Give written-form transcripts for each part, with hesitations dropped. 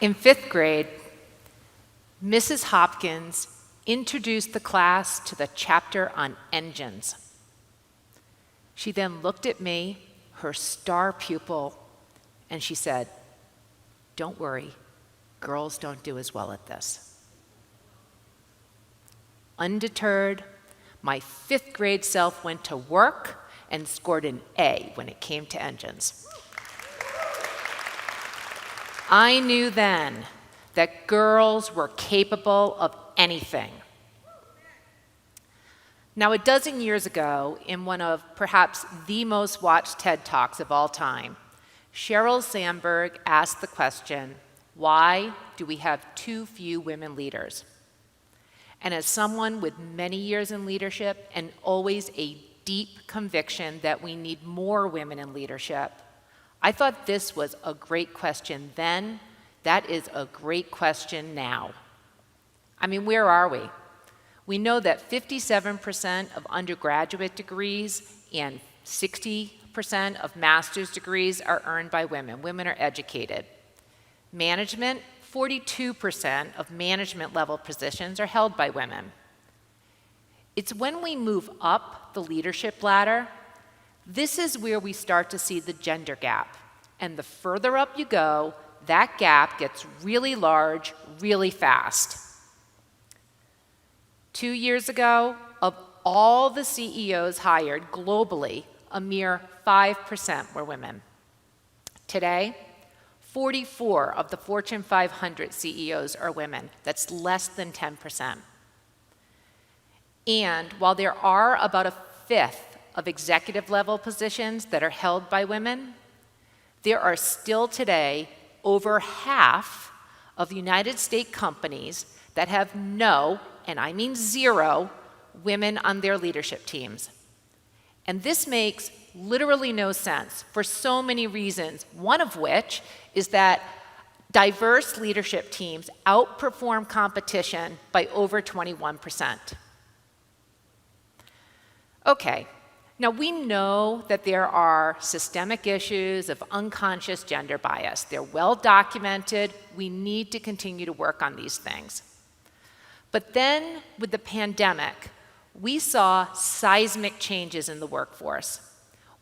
In 5th grade, Mrs. Hopkins introduced the class to the chapter on engines. She then looked at me, her star pupil, and she said, "Don't worry, girls don't do as well at this." Undeterred, my 5th grade self went to work and scored an A when it came to engines. I knew then that girls were capable of anything. Now, a dozen years ago, in one of perhaps the most watched TED Talks of all time, Sheryl Sandberg asked the question, why do we have too few women leaders? And as someone with many years in leadership and always a deep conviction that we need more women in leadership, I thought this was a great question then. That is a great question now. I mean, where are we? We know that 57% of undergraduate degrees and 60% of master's degrees are earned by women. Women are educated. Management, 42% of management level positions are held by women. It's when we move up the leadership ladder, this is where we start to see the gender gap. And the further up you go, that gap gets really large, really fast. 2 years ago, of all the CEOs hired globally, a mere 5% were women. Today, 44 of the Fortune 500 CEOs are women. That's less than 10%. And while there are about a fifth of executive level positions that are held by women, there are still today over half of United States companies that have no, and I mean zero, women on their leadership teams. And this makes literally no sense for so many reasons, one of which is that diverse leadership teams outperform competition by over 21%. Okay, now we know that there are systemic issues of unconscious gender bias. They're well documented. We need to continue to work on these things. But then with the pandemic, we saw seismic changes in the workforce.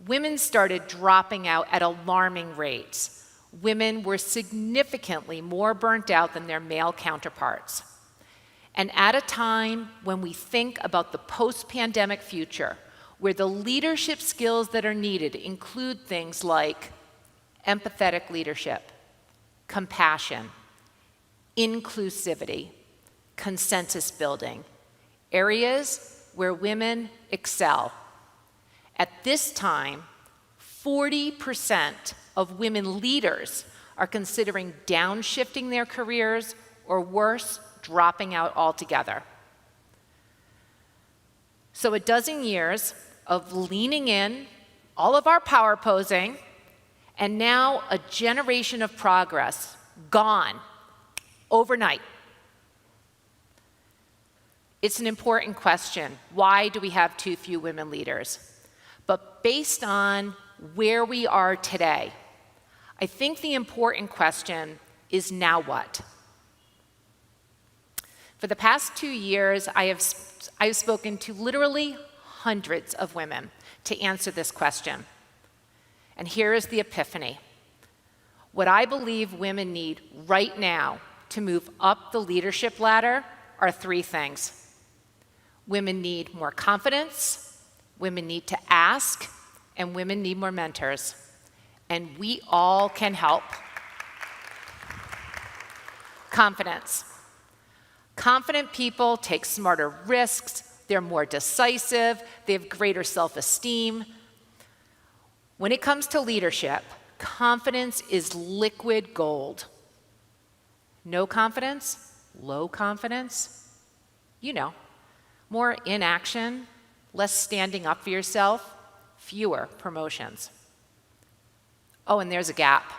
Women started dropping out at alarming rates. Women were significantly more burnt out than their male counterparts. And at a time when we think about the post-pandemic future, where the leadership skills that are needed include things like empathetic leadership, compassion, inclusivity, consensus building, areas where women excel. At this time, 40% of women leaders are considering downshifting their careers or worse, dropping out altogether. So a dozen years of leaning in, all of our power posing, and now a generation of progress gone overnight. It's an important question. Why do we have too few women leaders? But based on where we are today, I think the important question is now what? For the past 2 years, I've spoken to literally hundreds of women to answer this question. And here is the epiphany. What I believe women need right now to move up the leadership ladder are 3 things. Women need more confidence, women need to ask, and women need more mentors. And we all can help. Confidence. Confident people take smarter risks, they're more decisive, they have greater self-esteem. When it comes to leadership, confidence is liquid gold. No confidence, low confidence, you know, more inaction, less standing up for yourself, fewer promotions. Oh, and there's a gap.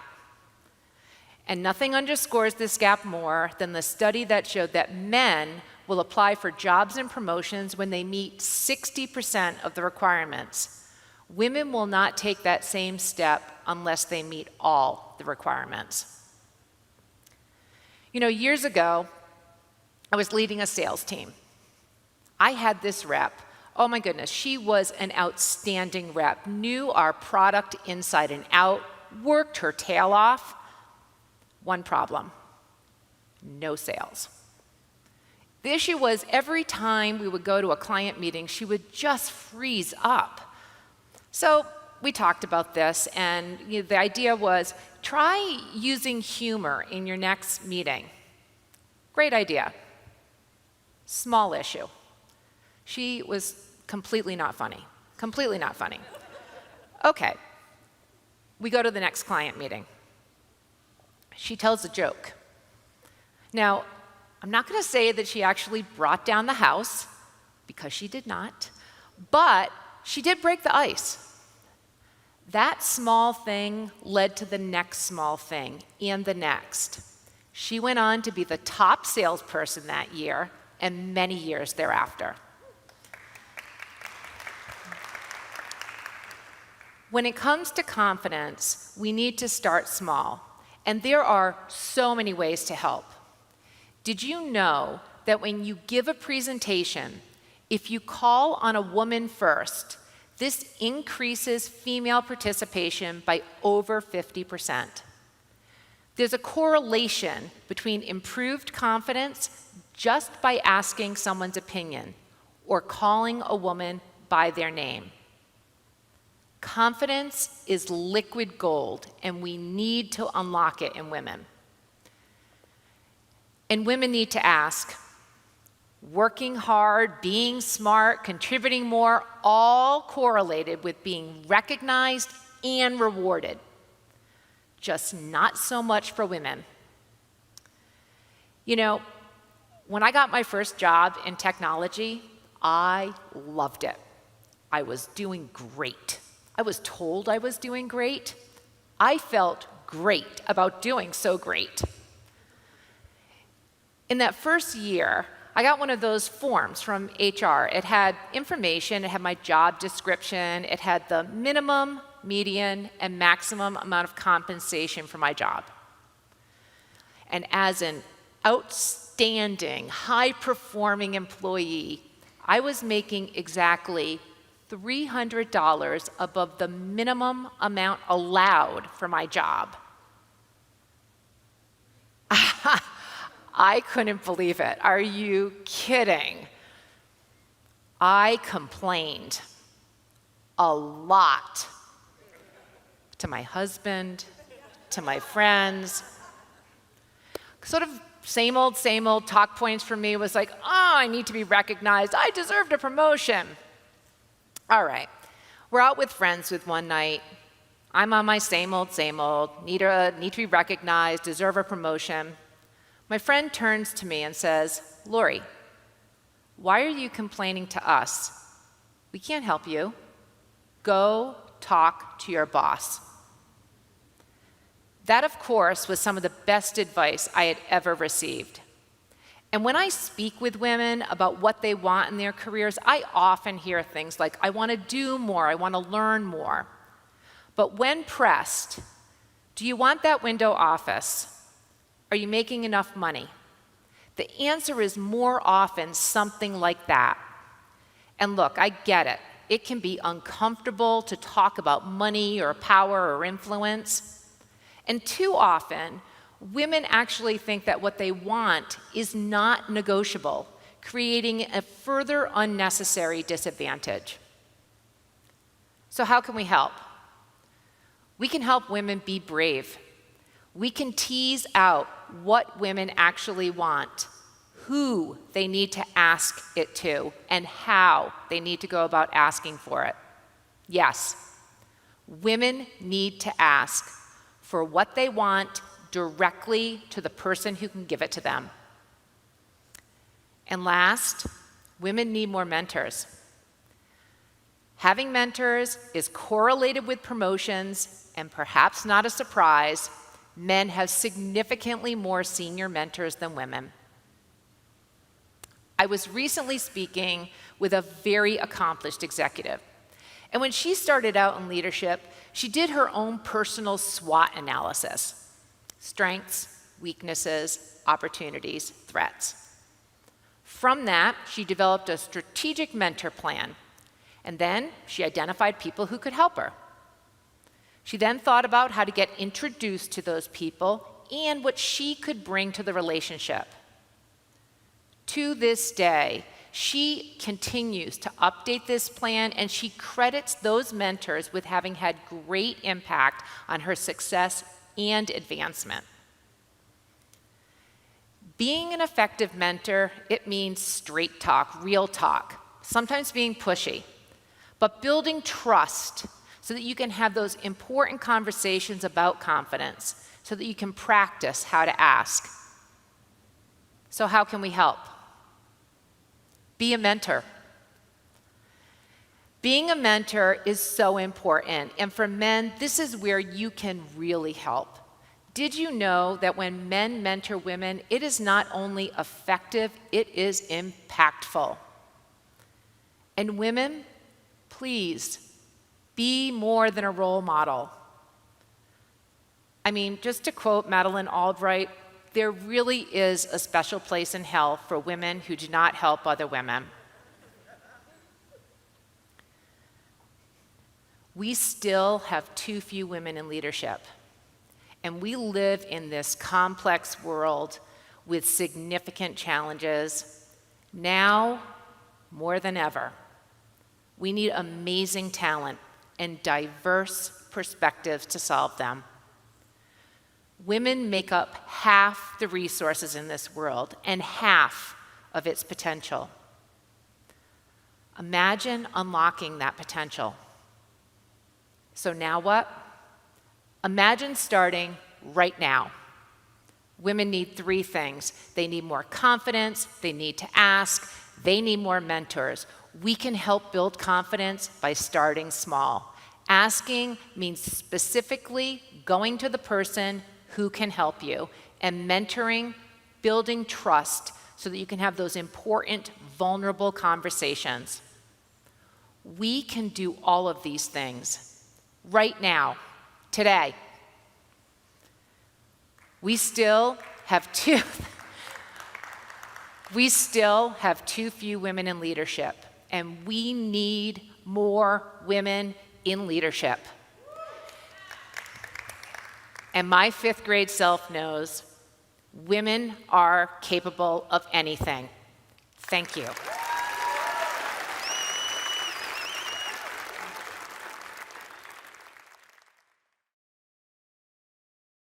And nothing underscores this gap more than the study that showed that men will apply for jobs and promotions when they meet 60% of the requirements. Women will not take that same step unless they meet all the requirements. Years ago, I was leading a sales team. I had this rep. Oh my goodness, she was an outstanding rep, knew our product inside and out, worked her tail off. One problem: no sales. The issue was every time we would go to a client meeting, she would just freeze up. So we talked about this, and the idea was try using humor in your next meeting. Great idea. Small issue. She was completely not funny. Completely not funny. Okay. We go to the next client meeting. She tells a joke. Now, I'm not going to say that she actually brought down the house, because she did not, but she did break the ice. That small thing led to the next small thing and the next. She went on to be the top salesperson that year and many years thereafter. When it comes to confidence, we need to start small, and there are so many ways to help. Did you know that when you give a presentation, if you call on a woman first, this increases female participation by over 50%? There's a correlation between improved confidence just by asking someone's opinion or calling a woman by their name. Confidence is liquid gold, and we need to unlock it in women. And women need to ask. Working hard, being smart, contributing more, all correlated with being recognized and rewarded. Just not so much for women. When I got my first job in technology, I loved it. I was doing great. I was told I was doing great. I felt great about doing so great. In that first year, I got one of those forms from HR. It had information, it had my job description, it had the minimum, median, and maximum amount of compensation for my job. And as an outstanding, high-performing employee, I was making exactly $300 above the minimum amount allowed for my job. I couldn't believe it. Are you kidding? I complained a lot to my husband, to my friends. Sort of same old talk points for me was like, I need to be recognized. I deserved a promotion. All right, we're out with friends with one night. I'm on my same old, need to be recognized, deserve a promotion. My friend turns to me and says, Laurie, why are you complaining to us? We can't help you. Go talk to your boss. That, of course, was some of the best advice I had ever received. And when I speak with women about what they want in their careers, I often hear things like, I want to do more, I want to learn more. But when pressed, do you want that window office? Are you making enough money? The answer is more often something like that. And look, I get it. It can be uncomfortable to talk about money or power or influence. And too often, women actually think that what they want is not negotiable, creating a further unnecessary disadvantage. So how can we help? We can help women be brave. We can tease out what women actually want, who they need to ask it to, and how they need to go about asking for it. Yes, women need to ask for what they want directly to the person who can give it to them. And last, women need more mentors. Having mentors is correlated with promotions, and perhaps not a surprise, men have significantly more senior mentors than women. I was recently speaking with a very accomplished executive. And when she started out in leadership, she did her own personal SWOT analysis. Strengths, weaknesses, opportunities, threats. From that, she developed a strategic mentor plan, and then she identified people who could help her. She then thought about how to get introduced to those people and what she could bring to the relationship. To this day, she continues to update this plan, and she credits those mentors with having had great impact on her success and advancement. Being an effective mentor, it means straight talk, real talk, sometimes being pushy, but building trust so that you can have those important conversations about confidence, so that you can practice how to ask. So how can we help? Be a mentor. Being a mentor is so important, and for men, this is where you can really help. Did you know that when men mentor women, it is not only effective, it is impactful? And women, please, be more than a role model. I mean, just to quote Madeleine Albright, there really is a special place in hell for women who do not help other women. We still have too few women in leadership. And we live in this complex world with significant challenges. Now, more than ever, we need amazing talent and diverse perspectives to solve them. Women make up half the resources in this world and half of its potential. Imagine unlocking that potential. So now what? Imagine starting right now. Women need 3 things. They need more confidence, they need to ask, they need more mentors. We can help build confidence by starting small. Asking means specifically going to the person who can help you, and mentoring, building trust so that you can have those important, vulnerable conversations. We can do all of these things right now, today. We still have too few women in leadership, and we need more women in leadership. And my 5th grade self knows women are capable of anything. Thank you.